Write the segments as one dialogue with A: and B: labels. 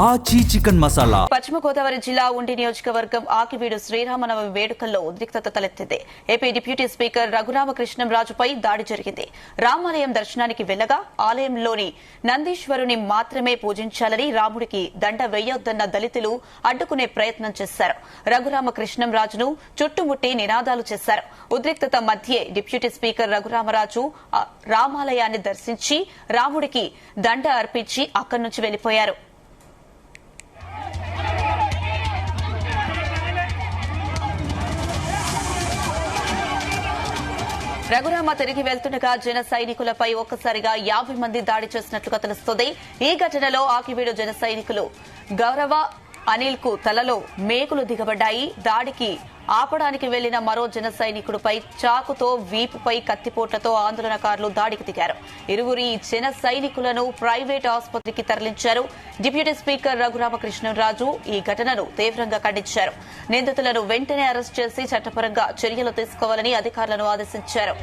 A: ఆచి చికెన్ మసాలా.
B: పశ్చిమ గోదావరి జిల్లా ఉండి నియోజకవర్గం ఆకివీడు శ్రీరామనవమి వేడుకల్లో ఉద్రిక్తత తలెత్తింది. ఏపీ డిప్యూటీ స్పీకర్ రఘురామకృష్ణంరాజుపై దాడి జరిగింది. రామాలయం దర్శనానికి వెళ్లగా ఆలయంలోని నందీశ్వరుని మాత్రమే పూజించాలని, రాముడికి దండ వేయొద్దన్న దళితులు అడ్డుకునే ప్రయత్నం చేశారు. రఘురామకృష్ణంరాజును చుట్టుముట్టి నినాదాలు చేశారు. ఉద్రిక్తత మధ్యే డిప్యూటీ స్పీకర్ రఘురామరాజు రామాలయాన్ని దర్శించి రాముడికి దండ అర్పించి అక్కడి నుంచి వెళ్లిపోయారు. రఘురామ తిరిగి వెళ్తుండగా జన సైనికులపై ఒక్కసారిగా 50 మంది దాడి చేసినట్లుగా తెలుస్తోంది. ఈ ఘటనలో ఆకివీడు జన సైనికులు గౌరవ అనిల్ కు తలలో మేకులు దిగబడ్డాయి. దాడికి ఆపడానికి వెళ్లిన మరో జన సైనికుడిపై చాకుతో, వీపుపై కత్తిపోట్లతో ఆందోళనకారులు దాడికి దిగారు. ఇరువురి జన సైనికులను ప్రైవేట్ ఆసుపత్రికి తరలించారు. డిప్యూటీ స్పీకర్ రఘురామకృష్ణంరాజు ఈ ఘటనను తీవ్రంగా ఖండించారు. నిందితులను వెంటనే అరెస్ట్ చేసి చట్టపరంగా చర్యలు తీసుకోవాలని అధికారులను ఆదేశించారు.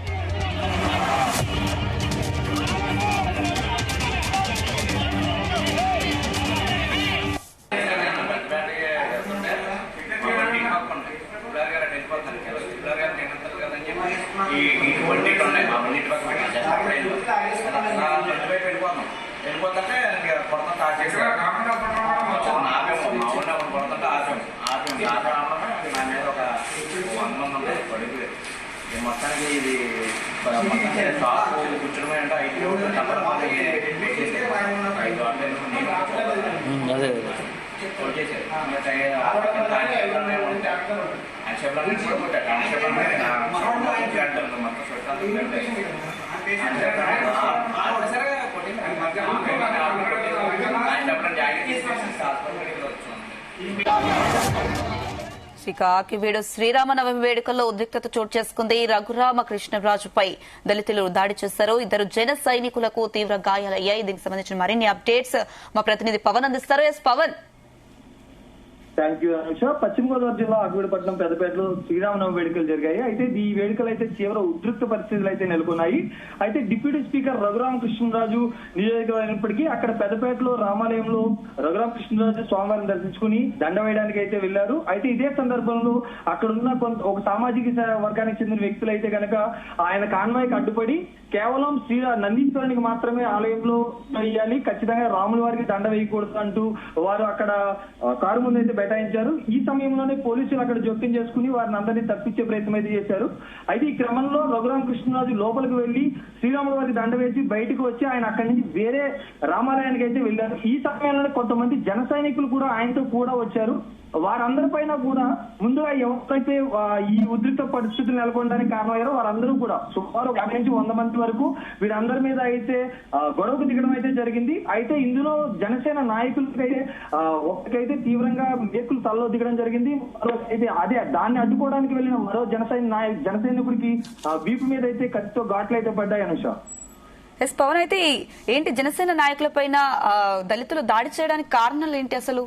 C: వెళ్ళిపోతుంటే కొడతా స్టార్ట్ చేశారు. కొడతా నా మీద ఒక 100 మంది పడిపోయారు. మొత్తానికి ఇది షాప్ కూర్చోడమే అంటే 5
B: ఆకివీడు శ్రీరామనవమి వేడుకల్లో ఉద్రిక్తత చోటు చేసుకుంది. రఘురామకృష్ణంరాజుపై దళితులు దాడి చేశారు. 2 జన సైనికులకు తీవ్ర గాయాలయ్యాయి. దీనికి సంబంధించిన మరిన్ని అప్డేట్స్ మా ప్రతినిధి పవన్ అందిస్తారు. పవన్.
D: Thank you Anusha. పశ్చిమ గోదావరి జిల్లా ఆకివీడుపట్నం పెద్దపేటలో శ్రీరామనవమి వేడుకలు జరిగాయి. అయితే ఈ వేడుకలు అయితే తీవ్ర ఉద్రిక్త పరిస్థితులు అయితే నెలకొన్నాయి. అయితే డిప్యూటీ స్పీకర్ రఘురామకృష్ణంరాజు నియోజకమైనప్పటికీ అక్కడ పెద్దపేటలో రామాలయంలో రఘురామకృష్ణంరాజు స్వామివారిని దర్శించుకుని దండ వేయడానికి అయితే వెళ్లారు. అయితే ఇదే సందర్భంలో అక్కడ ఉన్న ఒక సామాజిక వర్గానికి చెందిన వ్యక్తులు అయితే కనుక ఆయన కాన్వాయ్కి అడ్డుపడి కేవలం నందీశ్వరునికి మాత్రమే ఆలయంలో వేయాలి, ఖచ్చితంగా రాముల వారికి దండ వేయకూడదు అంటూ వారు అక్కడ కారు ముందు అయితే బైఠాయించారు. ఈ సమయంలోనే పోలీసులు అక్కడ జోక్యం చేసుకుని వారిని అందరినీ తప్పించే ప్రయత్నం అయితే చేశారు. అయితే ఈ క్రమంలో రఘురామకృష్ణరాజు లోపలికి వెళ్లి శ్రీరాముల వారికి దండ వేసి బయటకు వచ్చి ఆయన అక్కడి నుంచి వేరే రామాలయానికి అయితే వెళ్లారు. ఈ సమయంలోనే కొంతమంది జన సైనికులు కూడా ఆయనతో కూడా వచ్చారు. వారందరిపైన కూడా ముందుగా ఎవరైతే ఈ ఉద్రిక్త పరిస్థితులు నెలకొనడానికి కారణమయ్యారో వారందరూ కూడా సుమారు 50 నుంచి 100 మంది వరకు వీరందరి మీద అయితే గొడవకు దిగడం అయితే జరిగింది. అయితే ఇందులో జనసేన నాయకులకైతే ఒకరికైతే తీవ్రంగా మేకులు తలలో దిగడం జరిగింది. అయితే అదే దాన్ని అడ్డుకోవడానికి వెళ్లిన మరో జనసైనికుడికి వీపు మీద అయితే కత్తితో ఘాట్లు అయితే పడ్డాయి అనుష.
B: పవన్, అయితే ఏంటి జనసేన నాయకులపైన దళితులు దాడి చేయడానికి కారణాలు ఏంటి అసలు?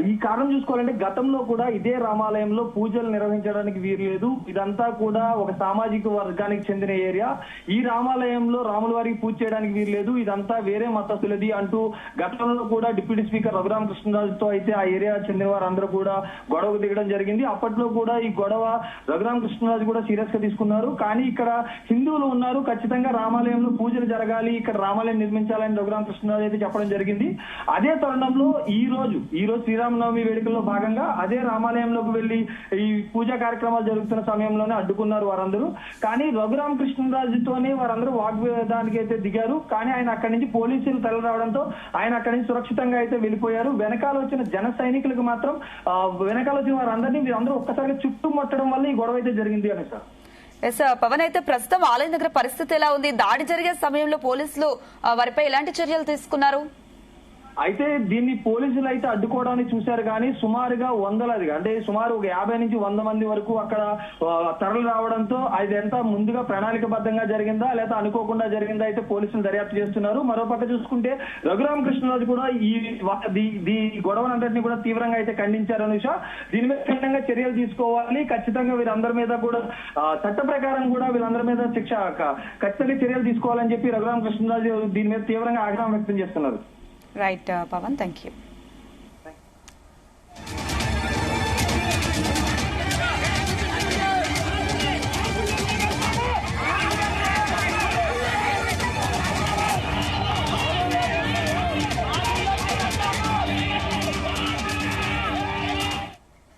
D: ఈ కారణం చూసుకోవాలంటే గతంలో కూడా ఇదే రామాలయంలో పూజలు నిర్వహించడానికి వీలు లేదు. ఇదంతా కూడా ఒక సామాజిక వర్గానికి చెందిన ఏరియా. ఈ రామాలయంలో రాముల వారికి పూజ చేయడానికి వీలు లేదు, ఇదంతా వేరే మతస్థులది అంటూ గతంలో కూడా డిప్యూటీ స్పీకర్ రఘురామకృష్ణరాజుతో అయితే ఆ ఏరియా చెందిన వారందరూ కూడా గొడవకు దిగడం జరిగింది. అప్పట్లో కూడా ఈ గొడవ రఘురామకృష్ణరాజు కూడా సీరియస్ గా తీసుకున్నారు. కానీ ఇక్కడ హిందువులు ఉన్నారు, ఖచ్చితంగా రామాలయంలో పూజలు జరగాలి, ఇక్కడ రామాలయం నిర్మించాలని రఘురామకృష్ణరాజు అయితే చెప్పడం జరిగింది. అదే తరుణంలో ఈ రోజు శ్రీరామనవమి వేడుకల్లో భాగంగా అదే రామాలయంలోకి వెళ్లి ఈ పూజా కార్యక్రమాలు జరుగుతున్న సమయంలోనే అడ్డుకున్నారు వారందరూ. కానీ రఘురామకృష్ణరాజుతోనే వారందరూ వాగ్వేదానికి అయితే దిగారు. కానీ ఆయన అక్కడి నుంచి పోలీసులు తరలి రావడంతో ఆయన అక్కడి నుంచి సురక్షితంగా అయితే వెళ్లిపోయారు. వెనకాల వచ్చిన జన సైనికులకు మాత్రం వెనకాల వచ్చిన వారందరినీ వీరందరూ ఒక్కసారిగా చుట్టుముట్టడం వల్ల ఈ గొడవ అయితే జరిగింది అని సార్.
B: పవన్, అయితే ప్రస్తుతం ఆలయం దగ్గర పరిస్థితి ఎలా ఉంది? దాడి జరిగే సమయంలో పోలీసులు వారిపై ఎలాంటి చర్యలు తీసుకున్నారు?
D: అయితే దీన్ని పోలీసులు అయితే అడ్డుకోవడానికి చూశారు కానీ సుమారుగా వందలదిగా అంటే సుమారు ఒక 50 నుంచి 100 మంది వరకు అక్కడ తరలి రావడంతో అదంతా ముందుగా ప్రణాళికబద్ధంగా జరిగిందా లేదా అనుకోకుండా జరిగిందా అయితే పోలీసులు దర్యాప్తు చేస్తున్నారు. మరోపక్క చూసుకుంటే రఘురామకృష్ణరాజు కూడా ఈ గొడవనంతటిని కూడా తీవ్రంగా అయితే ఖండించారు అనుష. దీని మీద ఖచ్చితంగా చర్యలు తీసుకోవాలి, ఖచ్చితంగా వీరందరి మీద కూడా చట్ట ప్రకారం కూడా వీళ్ళందరి మీద శిక్ష ఖచ్చితంగా చర్యలు తీసుకోవాలని చెప్పి రఘురామకృష్ణరాజు దీని మీద తీవ్రంగా ఆగ్రహం వ్యక్తం చేస్తున్నారు.
B: Right Pawan, thank you.